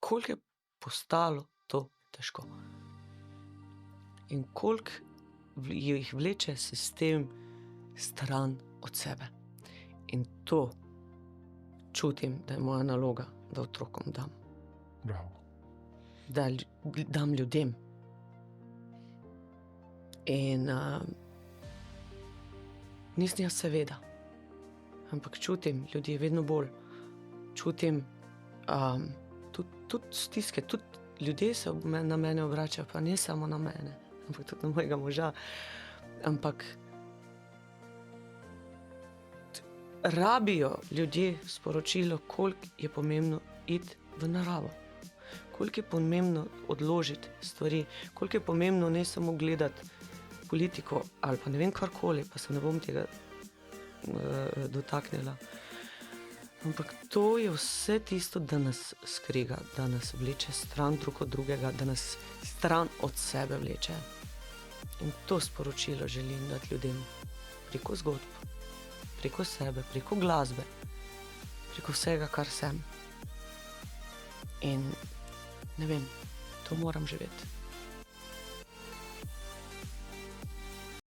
koliko je postalo to težko. In koliko jih vleče sistem stran od sebe. In to čutim, da je moja naloga, da otrokom dam. Bravo. Da dam ljudem. In nisem jaz seveda, ampak čutim ljudje vedno bolj. Čutim tudi stiske, tudi ljudje se na mene obračajo, pa ne samo na mene, ampak tudi na mojega moža. Ampak rabijo ljudje sporočilo, koliko je pomembno iti v naravo, koliko je pomembno odložiti stvari, koliko je pomembno ne samo gledati politiko ali pa ne vem karkoli, pa se ne bom tega dotaknila. Ampak to je vse tisto, da nas skriga, da nas vleče stran drug od drugega, da nas stran od sebe vleče. In to sporočilo želim dati ljudem preko zgodb, preko sebe, preko glasbe, preko vsega, kar sem. In ne vem, to moram živeti.